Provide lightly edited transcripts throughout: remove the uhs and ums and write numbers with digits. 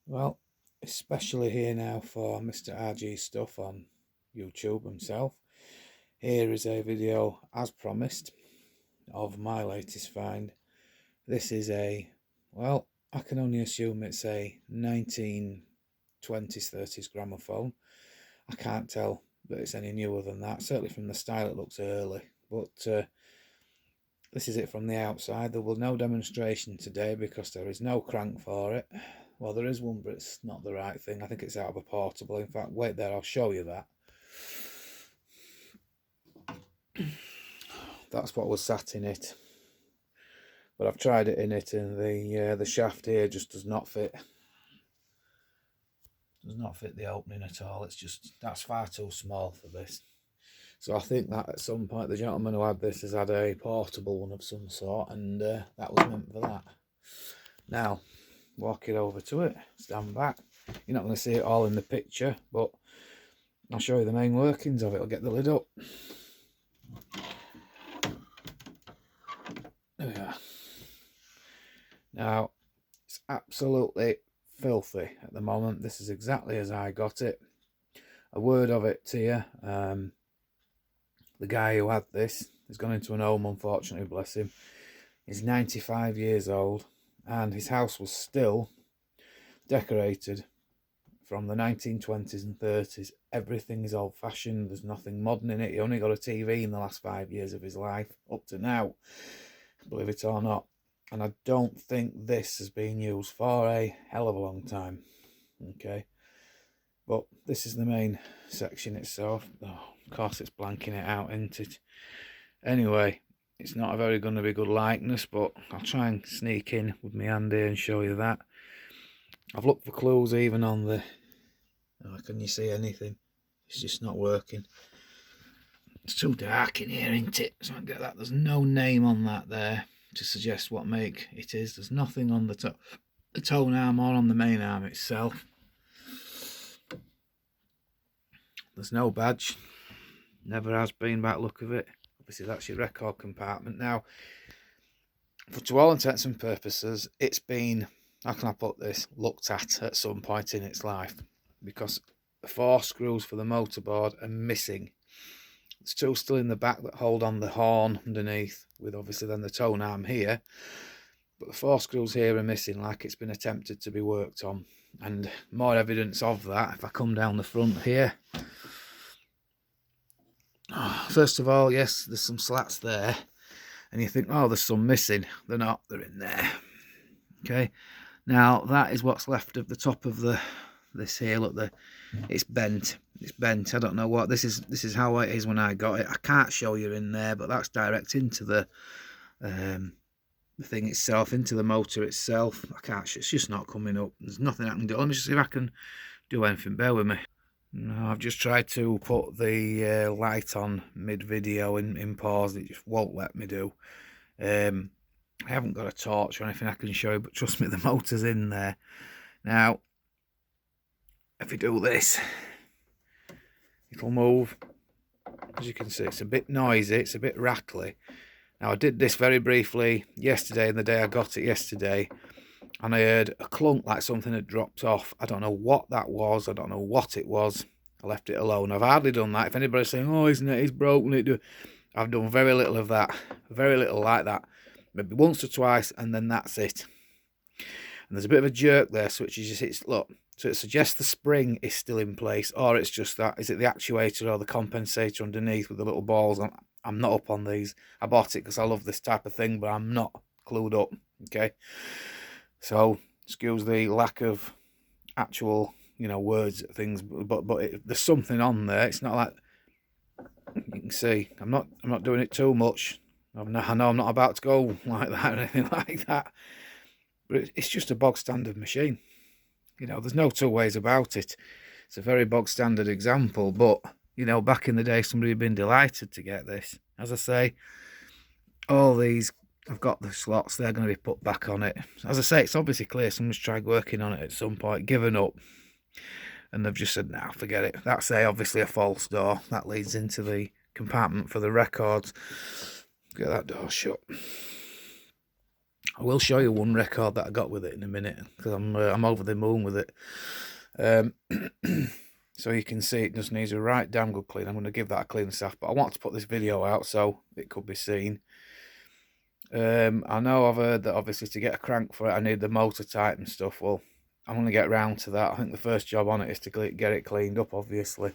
Well, especially here now for Mr. RG stuff on YouTube himself. Here is a video, as promised, of my latest find. This is well, I can only assume it's a 1920s, 30s gramophone. I can't tell that it's any newer than that. Certainly from the style it looks early. But this is it from the outside. There will be no demonstration today because there is no crank for it. Well, there is one, but it's not the right thing. I think it's out of a portable. In fact, wait there, I'll show you that. That's what was sat in it. But I've tried it in it, and the shaft here just does not fit. Does not fit the opening at all. That's far too small for this. So I think that at some point the gentleman who had this has had a portable one of some sort, and that was meant for that. Now, walk it over to it, stand back. You're not going to see it all in the picture, but I'll show you the main workings of it. I'll get the lid up. There we are. Now, it's absolutely filthy at the moment. This is exactly as I got it. A word of it to you. The guy who had this has gone into an home, unfortunately, bless him. He's 95 years old, and his house was still decorated from the 1920s and 30s. Everything is old-fashioned. There's nothing modern in it. He only got a TV in the last 5 years of his life, up to now, believe it or not. And I don't think this has been used for a hell of a long time. Okay. But this is the main section itself. Oh, of course it's blanking it out, isn't it? Anyway, it's not a very going to be good likeness, but I'll try and sneak in with my hand here and show you that. I've looked for clues even on the... Oh, can you see anything? It's just not working. It's too dark in here, isn't it? So I get that. There's no name on that there to suggest what make it is. There's nothing on the tone arm or on the main arm itself. There's no badge. Never has been by the look of it. Obviously that's your record compartment. Now, to all intents and purposes, it's been, how can I put this, looked at some point in its life, because the 4 screws for the motorboard are missing. There's 2 still in the back that hold on the horn underneath, with obviously then the tone arm here, but the 4 screws here are missing, like it's been attempted to be worked on. And more evidence of that, if I come down the front here, first of all, yes, there's some slats there, and you think, oh, there's some missing. They're not, they're in there. Okay, now that is what's left of the top of this here. Look, it's bent. It's bent. I don't know what this is. How it is when I got it. I can't show you in there, but that's direct into the thing itself, into the motor itself. I can't. It's just not coming up. There's nothing I can do. Let me just see if I can do anything. Bear with me. No, I've just tried to put the light on mid-video in pause. It just won't let me do. I haven't got a torch or anything I can show you, but trust me, the motor's in there. Now, if you do this, it'll move. As you can see, it's a bit noisy, it's a bit rattly. Now, I did this very briefly yesterday, and the day I got it yesterday, and I heard a clunk like something had dropped off. I don't know what that was. I don't know what it was. I left it alone. I've hardly done that. If anybody's saying, oh, isn't it, he's broken it, I've done very little of that. Very little like that. Maybe once or twice, and then that's it. And there's a bit of a jerk there, so look, so it suggests the spring is still in place, or it's just that. Is it the actuator or the compensator underneath with the little balls? I'm not up on these. I bought it because I love this type of thing, but I'm not clued up. Okay. So, excuse the lack of actual, words, things, but there's something on there. It's not like, you can see, I'm not doing it too much. I know I'm not about to go like that or anything like that. But it's just a bog standard machine. There's no 2 ways about it. It's a very bog standard example, but, back in the day, somebody had been delighted to get this. As I say, all these, I've got the slots, they're going to be put back on it. As I say, it's obviously clear someone's tried working on it at some point, given up, and they've just said, nah, forget it. That's obviously a false door. That leads into the compartment for the records. Get that door shut. I will show you one record that I got with it in a minute, because I'm over the moon with it. So you can see it just needs a right damn good clean. I'm going to give that a clean this off, but I want to put this video out so it could be seen. I know I've heard that obviously to get a crank for it I need the motor tight and stuff. Well, I'm going to get round to that. I think the first job on it is to get it cleaned up, obviously.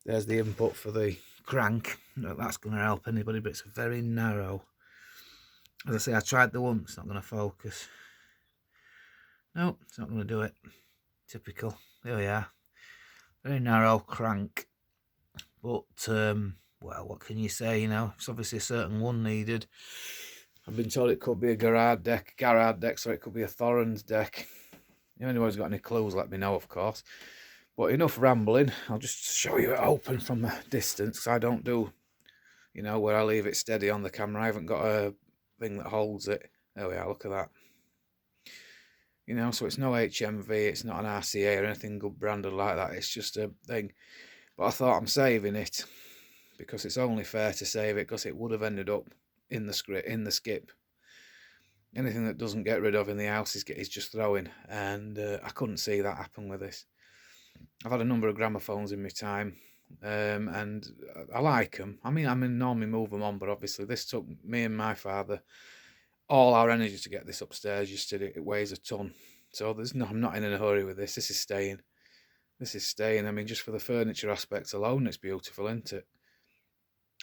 There's the input for the crank. That's going to help anybody, but it's very narrow. As I say, I tried the one, it's not going to focus. No, it's not going to do it. Typical. There we are. Very narrow crank. But, well, what can you say, you know? It's obviously a certain one needed. I've been told it could be a Garrard deck, so it could be a Thorens deck. If anyone's got any clues, let me know, of course. But enough rambling. I'll just show you it open from a distance, because I don't do, you know, where I leave it steady on the camera. I haven't got a thing that holds it. There we are, look at that. You know, so it's no HMV, it's not an RCA or anything good branded like that. It's just a thing. But I thought I'm saving it, because it's only fair to save it, because it would have ended up in the skip. Anything that doesn't get rid of in the house is just throwing, and I couldn't see that happen with this. I've had a number of gramophones in my time, and I like them. I mean, normally move them on, but obviously this took me and my father all our energy to get this upstairs. Yesterday, it weighs a ton, so I'm not in a hurry with this. This is staying. This is staying. I mean, just for the furniture aspects alone, it's beautiful, isn't it?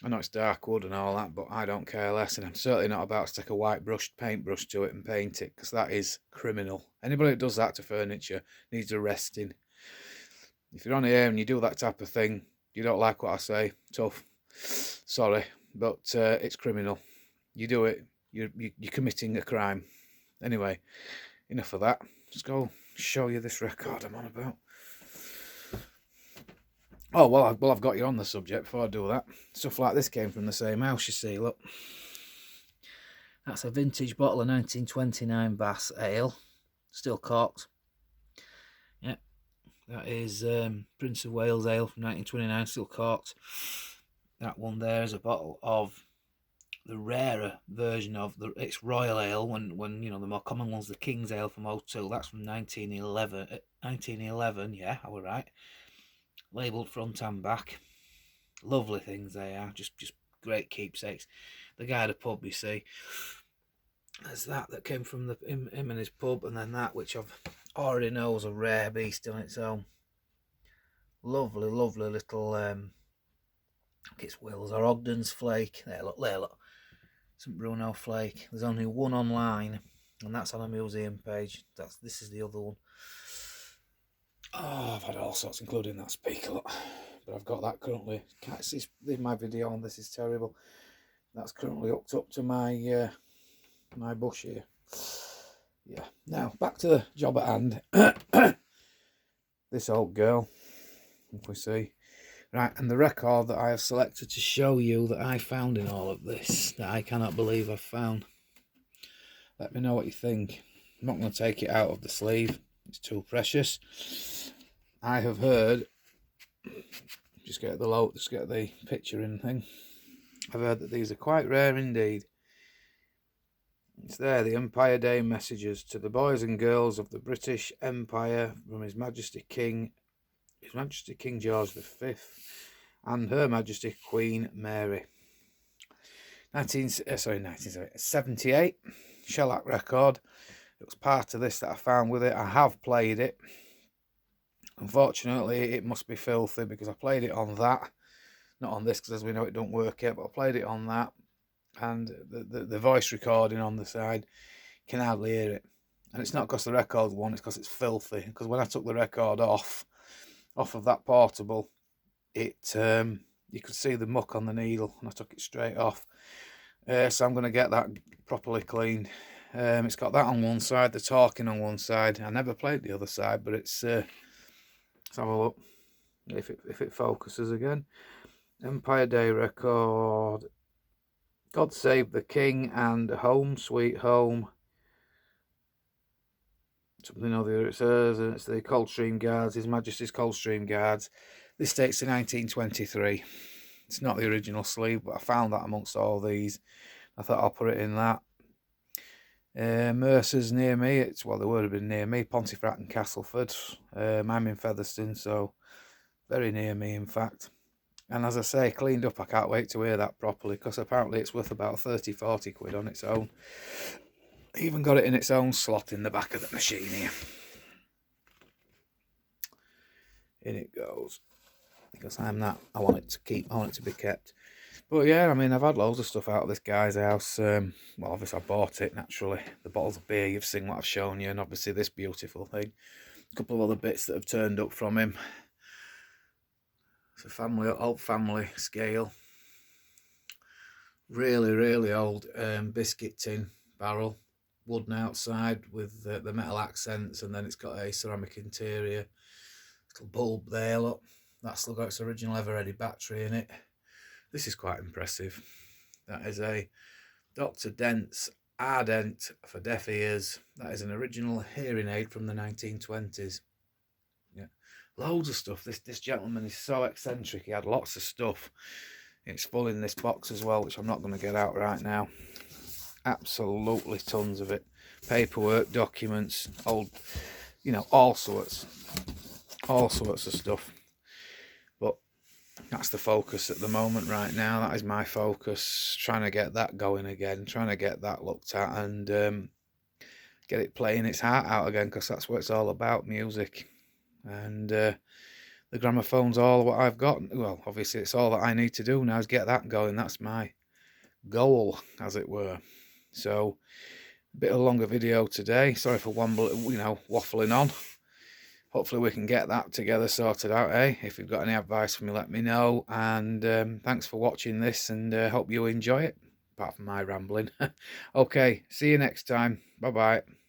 I know it's dark wood and all that, but I don't care less, and I'm certainly not about to take a white paintbrush to it and paint it, because that is criminal. Anybody that does that to furniture needs arresting. If you're on here and you do that type of thing, you don't like what I say, tough. Sorry, but it's criminal. You do it, you're committing a crime. Anyway, enough of that. Let's go show you this record I'm on about. Oh, well, I've got you on the subject before I do that. Stuff like this came from the same house, you see, look. That's a vintage bottle of 1929 Bass Ale. Still corked. Yeah, that is Prince of Wales Ale from 1929, still corked. That one there is a bottle of the rarer version of it's Royal Ale, when you know, the more common one's the King's Ale from 02. That's from 1911. 1911, yeah, I was right. Labelled front and back. Lovely things they are, just great keepsakes. The guy at the pub, you see, there's that came from him and his pub, and then that, which I've already know is a rare beast on its own. Lovely little it's Wills or Ogden's flake. There look, St Bruno flake. There's only one online, and that's on a museum page. This is the other one. Oh, I've had all sorts, including that speaker, look. But I've got that currently. Can't see my video on this, is terrible. That's currently hooked up to my my bush here. Yeah. Now back to the job at hand. This old girl, if we see. Right, and the record that I have selected to show you that I found in all of this, that I cannot believe I've found. Let me know what you think. I'm not going to take it out of the sleeve. It's too precious. I have heard, just get the picture in thing. I've heard that these are quite rare indeed. It's there, the Empire Day messages to the boys and girls of the British Empire from His Majesty King George V and Her Majesty Queen Mary. 1978 shellac record. It was part of this that I found with it. I have played it. Unfortunately, it must be filthy, because I played it on that, not on this, because as we know it don't work yet, but I played it on that, and the voice recording on the side, can hardly hear it. And it's not because the record's one, it's because it's filthy. Because when I took the record off of that portable, it you could see the muck on the needle, and I took it straight off. So I'm going to get that properly cleaned. It's got that on one side, the talking on one side. I never played the other side, but it's let's have a look if it focuses again. Empire Day record, God Save the King and Home Sweet Home. Something or the other it says, and it's the Coldstream Guards, His Majesty's Coldstream Guards. This dates to 1923. It's not the original sleeve, but I found that amongst all these. I thought I'll put it in that. Mercer's near me. Well, they would have been near me. Pontefract and Castleford. I'm in Featherstone, so very near me, in fact. And as I say, cleaned up. I can't wait to hear that properly, because apparently it's worth about 30-40 quid on its own. Even got it in its own slot in the back of the machine here. In it goes, because I want it to be kept. But yeah, I mean, I've had loads of stuff out of this guy's house. Well, obviously I bought it, naturally. The bottles of beer, you've seen what I've shown you, and obviously this beautiful thing. A couple of other bits that have turned up from him. It's a old family scale. Really, really old biscuit tin barrel. Wooden outside with the metal accents, and then it's got a ceramic interior. Little bulb there, look. That's still got its original ever-ready battery in it. This is quite impressive. That is a Dr. Dent's Ardent for deaf ears. That is an original hearing aid from the 1920s. Yeah, loads of stuff. This gentleman is so eccentric. He had lots of stuff. It's full in this box as well, which I'm not going to get out right now. Absolutely tons of it. Paperwork, documents, old, all sorts of stuff. But that's the focus at the moment right now. That is my focus, trying to get that going again, trying to get that looked at, and get it playing its heart out again, because that's what it's all about, music. And the gramophone's all what I've got. Well, obviously it's all that I need to do now is get that going. That's my goal, as it were. So a bit of a longer video today. Sorry for waffling on. Hopefully we can get that together, sorted out, eh? If you've got any advice for me, let me know. And thanks for watching this, and hope you enjoy it, apart from my rambling. Okay, see you next time. Bye-bye.